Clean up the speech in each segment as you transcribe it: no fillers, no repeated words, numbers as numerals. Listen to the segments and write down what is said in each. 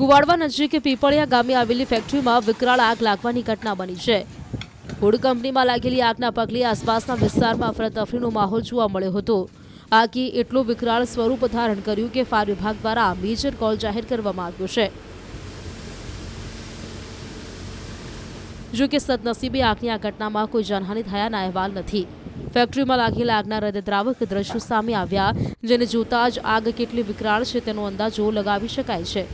કુવાડવા નજીક પીપળિયા ગામે આવેલી ફેક્ટરીમાં વિકરાળ આગ લાગવાની ઘટના બની છે। ફૂડ કંપનીમાં લાગેલી આગના પગલે આસપાસના વિસ્તારમાં અફરાતફરીનો માહોલ જોવા મળ્યો હતો। આગે એટલું વિકરાળ સ્વરૂપ ધારણ કર્યું કે ફાયર વિભાગ દ્વારા મેજર કોલ જાહેર કરવામાં આવ્યો છે। જો કે સદનસીબે આગની આ ઘટનામાં કોઈ જાનહાનિ થયાના અહેવાલ નથી। ફેક્ટરીમાં લાગેલા આગના હૃદયદ્રાવક દ્રશ્યો સામે આવ્યા, જેને જોતા જ આગ કેટલી વિકરાળ છે તેનો અંદાજો લગાવી શકાય છે।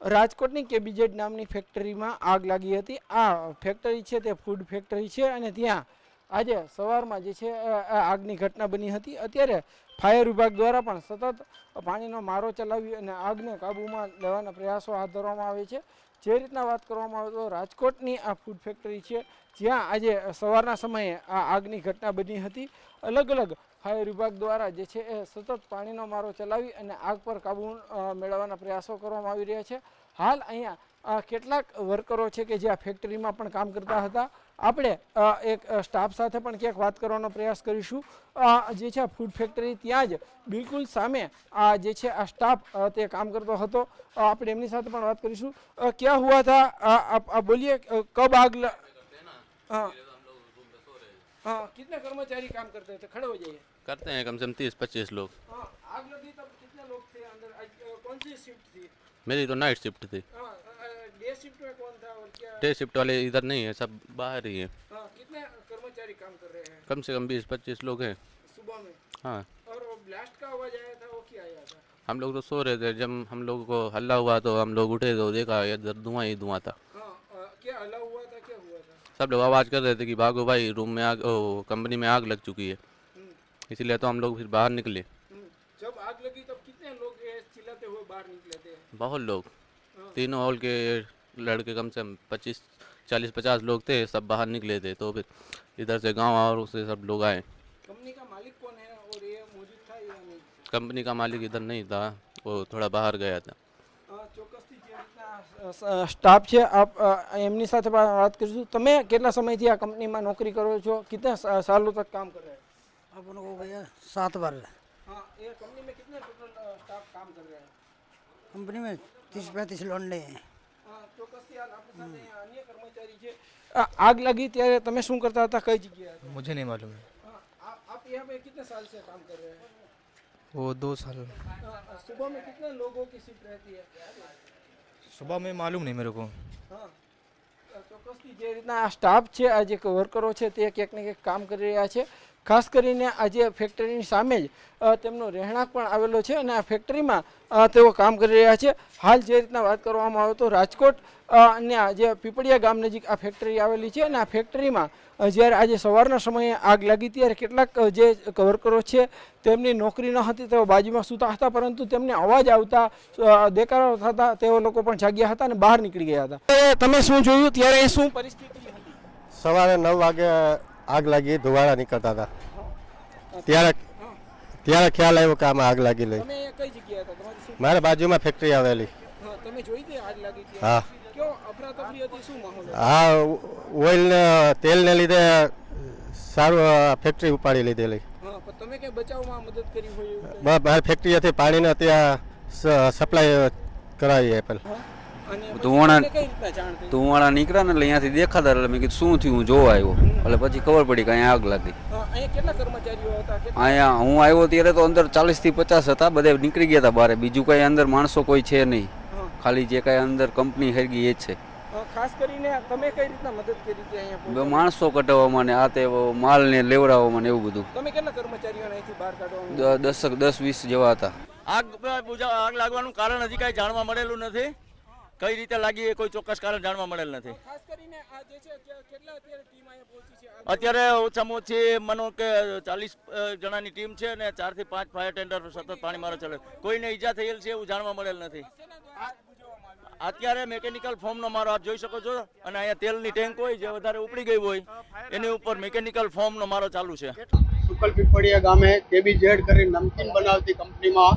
રાજકોટની કેબીજેડ નામની ફેક્ટરીમાં આગ લાગી હતી। આ ફેક્ટરી છે તે ફૂડ ફેક્ટરી છે અને ત્યાં આજે સવારમાં જે છે આગની ઘટના બની હતી। અત્યારે ફાયર વિભાગ દ્વારા પણ સતત પાણીનો મારો ચલાવી અને આગને કાબૂમાં લેવાના પ્રયાસો હાથ ધરવામાં આવે છે। જે રીતના વાત કરવામાં આવે તો રાજકોટની આ ફૂડ ફેક્ટરી છે જ્યાં આજે સવારના સમયે આ આગની ઘટના બની હતી। અલગ અલગ ફાયર વિભાગ દ્વારા જે છે એ સતત પાણીનો મારો ચલાવી અને આગ પર કાબૂ મેળવવાના પ્રયાસો કરવામાં આવી રહ્યા છે। હાલ અહીંયા કેટલાક વર્કરો છે કે જે આ ફેક્ટરીમાં પણ કામ કરતા હતા। આપણે એક સ્ટાફ સાથે પણ ક્યાંક વાત કરવાનો પ્રયાસ કરીશું। જે છે આ ફૂડ ફેક્ટરી ત્યાં જ બિલકુલ સામે આ જે છે આ સ્ટાફ તે કામ કરતો હતો। આપણે એમની સાથે પણ વાત કરીશું। ક્યાં હુઆ થા, आप बोलिए कब आग हाँ कितने कर्मचारी काम करते थे? खड़े हो जाइए। करते हैं कम से कम 30-25 लोग। आग लगी तब कितने लोग थे अंदर? कौन सी शिफ्ट थी? मेरी तो नाइट शिफ्ट थी। डे शिफ्ट में कौन था और क्या? डे शिफ्ट वाले इधर नहीं है, सब बाहर ही है। कितने कर्मचारी काम कर रहे हैं? कम से कम 20-25 लोग हैं सुबह में। हाँ। और वो ब्लास्ट का आवाज आया था, वो क्या आया था? हम लोग तो सो रहे थे, जब हम लोग को हल्ला हुआ तो हम लोग उठे तो देखा इधर धुआं ही धुआं था। क्या हल्ला हुआ था, क्या हुआ था? सब लोग आवाज़ कर रहे थे कि भागो भाई, रूम में आग, कंपनी में आग लग चुकी है। इसीलिए तो हम लोग फिर बाहर निकले। जब आग लगी तब कितने लोग चिल्लाते हुए बाहर निकले थे? बहुत लोग, तीनों हॉल के लड़के कम से कम 40-50 लोग थे, सब बाहर निकले थे। तो फिर इधर से गांव और उससे सब लोग आए। कंपनी का मालिक कौन है और ये मौजूद था या नहीं? कंपनी का मालिक इधर नहीं था, वो थोड़ा बाहर गया था। સ્ટાફ છે આપ એમની સાથે વાત કરીશું। તમે કેટલા સમયથી આ કંપનીમાં નોકરી કરો છો? कितने सालों तक काम कर रहे हैं? अपन को भैया 7 बार। हाँ, ये कंपनी में कितने टोटल स्टाफ काम कर रहे हैं? कंपनी में 30-35 लौंडे हैं। ચોક્કસથી હાલ આપણી સાથે અન્ય કર્મચારી છે। આગ લગી ત્યારે તમે શું કરતા હતા, કઈ જગ્યાએ હતા? मुझे नहीं मालूम है। आप यहाँ पे कितने साल से काम कर रहे हैं? वो 2 साल। सुबह में कितने लोगों की शिफ्ट रहती है? सुबह में मालूम नहीं मेरे को। ચોક્કસથી જે રીતના આ સ્ટાફ છે, આ જે વર્કરો છે તે ક્યાંક ને ક્યાંક કામ કરી રહ્યા છે। ખાસ કરીને આજે ફેક્ટરીની સામે જ તેમનો રહેણાંક પણ આવેલો છે અને આ ફેક્ટરીમાં તેઓ કામ કરી રહ્યા છે। હાલ જે રીતના વાત કરવામાં આવે તો રાજકોટ અને જે પીપળિયા ગામ નજીક આ ફેક્ટરી આવેલી છે અને આ ફેક્ટરીમાં જ્યારે આજે સવારના સમયે આગ લાગી ત્યારે કેટલાક જે વર્કરો છે તેમની નોકરી ન હતી, તેઓ બાજુમાં સૂતા હતા, પરંતુ તેમને અવાજ આવતા દેકારો થતા તેઓ લોકો પણ જાગ્યા હતા અને બહાર નીકળી ગયા હતા। તમે શું જોયું ત્યારે શું પરિસ્થિતિ હતી? સવારે 9 વાગે આગ લાગી, ધુવાળા નીકળતા હતા। ત્યારે ખ્યાલ આવ્યો કે આમાં આગ લાગી લઈ। તમે કઈ જગ્યાએ હતા? તમારી શું? મારા બાજુમાં ફેક્ટરી આવેલી। તમે જોઈ હતી આગ લાગી હતી? હા। કેવો અફરાતફરી હતી, શું માહોલ હતો? હા, ઓઇલ તેલને લીધે સારું ફેક્ટરી ઉપાડી લીધેલી। હા, પણ તમે કઈ બચાવમાં મદદ કરી હોય એવું? મારી ફેક્ટરીથી પાણીને ત્યાં સપ્લાય કરાવી આપેલ। ધુવાણા નીકળ્યા ને એટલે અહીંયાથી દેખાતા, એટલે મેં કીધું શું થયું, હું જોવા આવ્યો એટલે પછી ખબર પડી કે અહીંયા આગ લાગી। અહીંયા કેટલા કર્મચારીઓ હતા? અહીંયા હું આવ્યો ત્યારે તો અંદર 40 થી 50 હતા, બધા નીકળી ગયા હતા બહાર। બીજું કઈ અંદર માણસો કોઈ છે નહીં, ખાલી જે કઈ અંદર કંપની હરગી એ જ છે। ખાસ કરીને તમે કઈ રીતના મદદ કરી હતી અહીંયા? માણસો કટાવવામાં ને આ તે માલ ને લેવડાવવામાં ને એવું બધું। તમે કેટલા કર્મચારીઓને અહીંથી બહાર કાઢવામાં? 10-20 જેવા હતા। આગ લાગવાનું કારણ હજી કાંઈ જાણવા મળેલું નથી। કઈ રીતે લાગી એ કોઈ ચોક્કસ કારણ જાણવા મળેલ નથી। ખાસ કરીને આ જે છે કેટલા અત્યારે ટીમ અહીંયા પહોંચી છે? અત્યારે ઓછામાં ઓછી માનો કે 40 જણાની ટીમ છે અને 4 થી 5 ફાયર ટેન્ડર સતત પાણી મારો ચાલે। કોઈને ઈજા થયેલ છે એવું જાણવા મળેલ નથી। અત્યારે મેકેનિકલ ફોર્મનો મારો આપ જોઈ શકો છો અને અહીંયા તેલની ટેન્ક હોય જે વધારે ઉપડી ગઈ હોય એની ઉપર મેકેનિકલ ફોર્મનો મારો ચાલુ છે। સુકલ પીપળિયા ગામે કેબીજેડ કરી નમકીન બનાવતી કંપનીમાં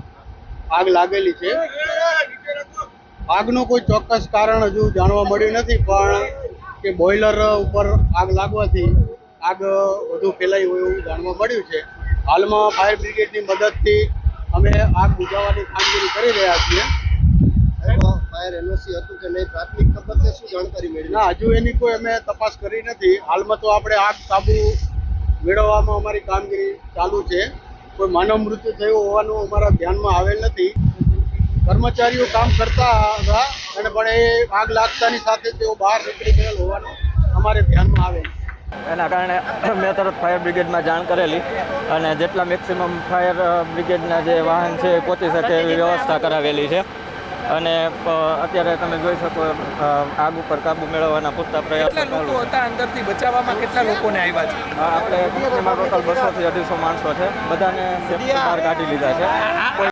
આગ લાગેલી છે। આગનું કોઈ ચોક્કસ કારણ હજુ જાણવા મળ્યું નથી, પણ કે બોઇલર ઉપર આગ લાગવાથી આગ વધુ ફેલાઈ હોય એવું જાણવા મળ્યું છે। હાલમાં ફાયર બ્રિગેડની મદદથી અમે આગ બુઝાવવાની કામગીરી કરી રહ્યા છીએ. ફાયર એનઓસી હતું કે નહીં, પ્રાથમિક તબક્કે શું જાણકારી મળી? ના, હજુ એની કોઈ અમે તપાસ કરી નથી. હાલમાં તો આપણે આગ કાબુ મેળવવામાં અમારી કામગીરી ચાલુ છે. કોઈ માનવ મૃત્યુ થયું હોવાનું અમારા ધ્યાનમાં આવેલ નથી. કર્મચારીઓ કામ કરતા હતા અને પણ એ આગ લાગતાની સાથે તેઓ બહાર નીકળી ગયેલ હોવાનું અમારે ધ્યાનમાં આવેલ. એના કારણે મેં તરત ફાયર બ્રિગેડમાં જાણ કરેલી અને જેટલા મેક્સિમમ ફાયર બ્રિગેડના જે વાહન છે એ પહોંચી શકે એવી વ્યવસ્થા કરાવેલી છે. અને અત્યારે તમે જોઈ શકો આગ ઉપર કાબુ મેળવવાના પૂરતા પ્રયાસો ચાલુ છે. અંદરથી બચાવવામાં કેટલા લોકોને આવ્યા છે? આપણે કંપનીમાં ટોટલ 200 થી 250 માણસો છે. બધાને સેફટી બહાર કાઢી લીધા છે. કોઈ